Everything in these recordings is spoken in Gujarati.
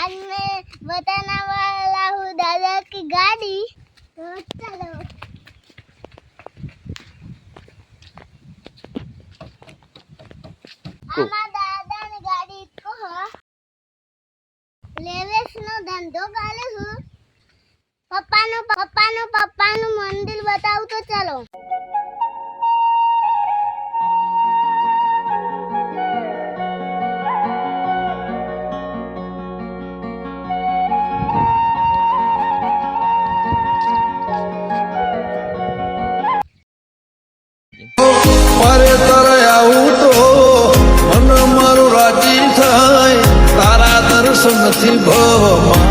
आज मैं बताने वाला हूँ दादा की गाड़ी। तो चलो आमा दादा ने गाड़ी को लेवेस नो धंधो काले हूँ। पप्पा नु मंदिर बताऊँ तो चलो। મારે તારે આવું તો મન મારું રાજી થાય તારા દર્શનથી ભવ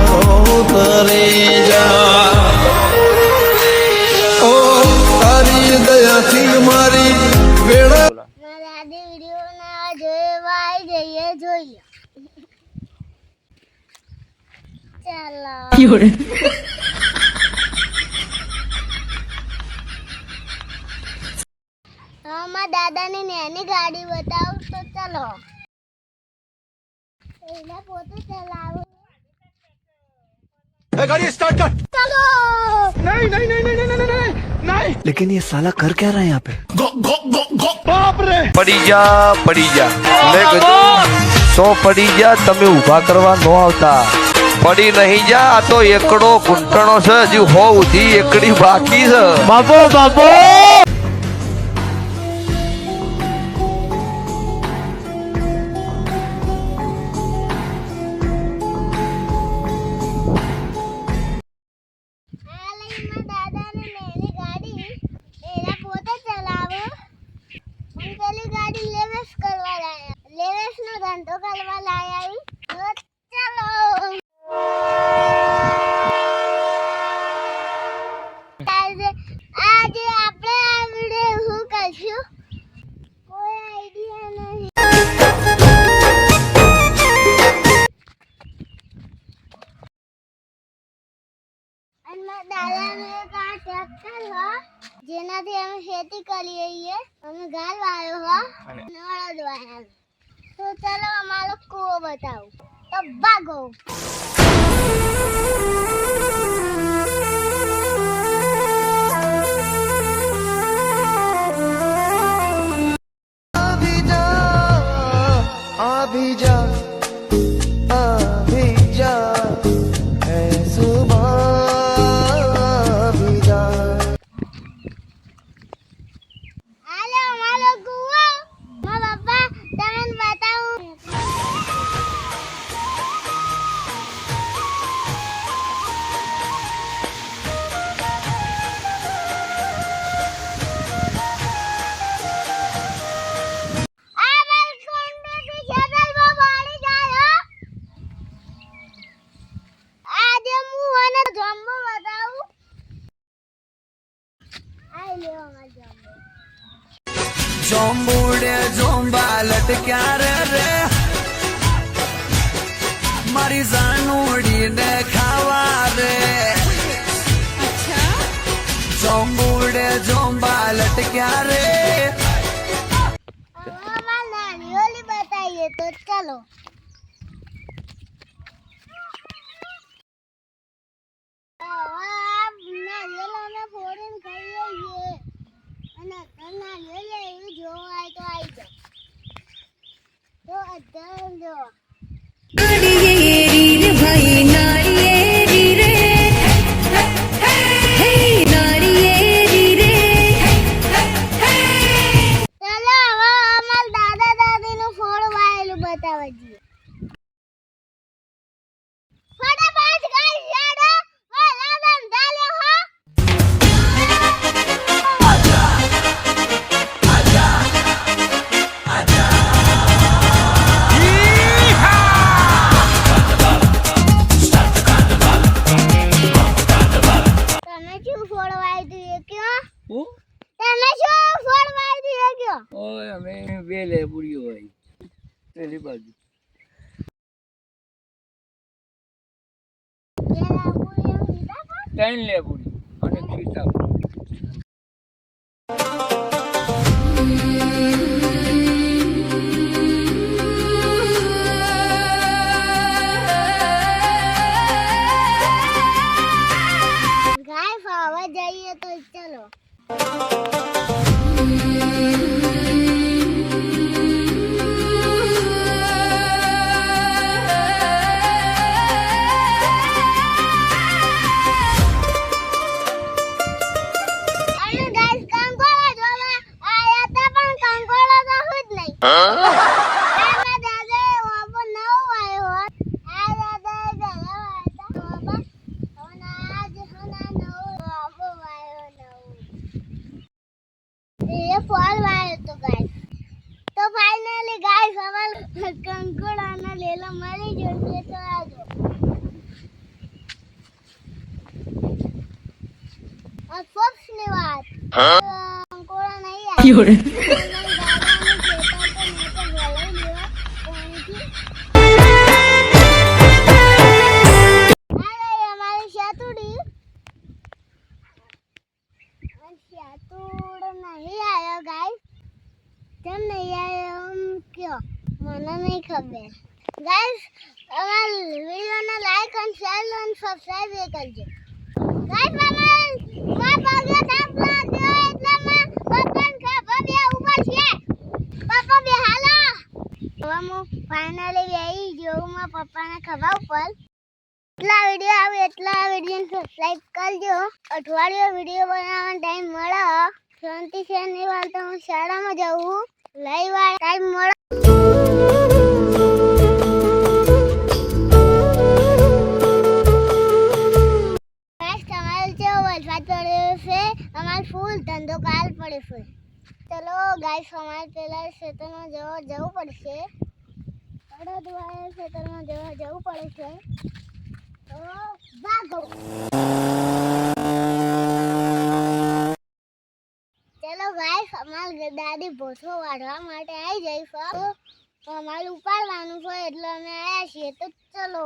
મારો તરી જા ઓ તારી દયાથી મારી વેળા મારા આદિ વિડિયો ના જોવા આવી જઈએ જોઈએ ચાલો माँ दादा ने नैनी गाड़ी बताओ तो चलो पोते चलाओ गाड़ी स्टार्ट कर चलो नहीं नहीं नहीं नहीं नहीं नहीं नहीं लेकिन ये साला कर क्या रहा है यहाँ पे? गो गो गो गो बाप रे पड़ी जा मैं कીધું 100 पड़ी जा તમે ઊભા કરવા નો આવતા પડી નહીં જા આ તો એકડો ગુંટણો છે હજી 100 ઉધી એકડી બાકી છે બાપો બાપો दादा ने नैनी गाड़ी एरा पोते चलाओ हम पहली गाड़ी लेवेस करवा लाया लेवेस नो धंधो करवा लाया तो चलो आज આપણે આ વિડિયો હું કરશું કોઈ આઈડિયા નહીં અને દાદાને એક આ ટ્રેક્ટર હો જેનાથી અમે ખેતી કરીએ છીએ અમે ગાલ વાયો હો અને અડદવાયા તો ચલો અમારો કૂવો બતાવો તો ભાગો अभी जा है सुबह अभी जा હાલો અમારો કૂવો મા બાપા તમને બતાવું આ બાલ્કનીથી ખેતરમાં પાણી જાય હો. આજે હું અને જમ્બો બતાવું આઈ લ્યો અમાર જમ્બો જોંબુડે જોંબા લટક્યા રે મારી જાનુડી ને ખાવા રે જોંબુડે જોંબા લટક્યા રે અમાર નાની ઓલી બતાઈએ તો ચલો નારિયેળને ફોડીને ખાઈએ છીએ અને નારિયેળ એવું જોવા હોય તો આવી જાઓ તો અત્યારે જો भाई नारियेरी रे हे नारियेरी रे ચલો હવે અમાર દાદા દાદીનું ફોડ વાયેલું બતાવવા જઈએ ફટાફટ ગાઈસ યાડો ઓ લાદન ડાલ્યો હો તમે શું ફોડ વાયું તું એ કયો તમે શું ફોડ વાયું તું એ કયો ઓય અમે બે લેબુડીઓ હોય પેલી બાજુ પેલા પૂરી એમ લીધા હતા? 3 લેબુડી અને સીતાફળ ખેતર આવજો આ ફોક્સની વાત અંકોડા નહીં આવે અમારી શાતુડી શાતુડ નહીં આવ્યો ગાઈસ કેમ નહીં આવ્યો કયો મને નહીં ખબર ગાઈસ અમારા વિડિયોને લાઈક અને શેર અને સબસ્ક્રાઇબ કરજો ગાઈસ મારા પગે થાપ લાગ્યો એટલે માં પપ્પાને ખબર બે ઉપર છે પપ્પા બે હાલો હવે હું ફાઇનલી બેહી ગયો માં પપ્પાને ખબર ઉપર એટલા વિડિયો આવે એટલા વિડિયોને સબસ્ક્રાઇબ કરજો અઠવાડિયો વિડિયો બનાવવાનો ટાઈમ મળે શાંતિ છે નહીં વાળતો હું શાળામાં જાઉં લઈ વાર ટાઈમ મળે અમારે ફૂલ ધંધો કાલ પડે છે ચલો ગાઈસ અમારે પેલા ખેતરમાં જવું પડશે અડદવાળા ખેતરમાં જવું પડે છે તો ભાગો ચલો ગાઈસ અમારે દાદી ભોસવો વાળવા માટે આવી જઈ તો અમારે ઉપાડવાનું છે એટલે અમે આવ્યા છીએ તો ચલો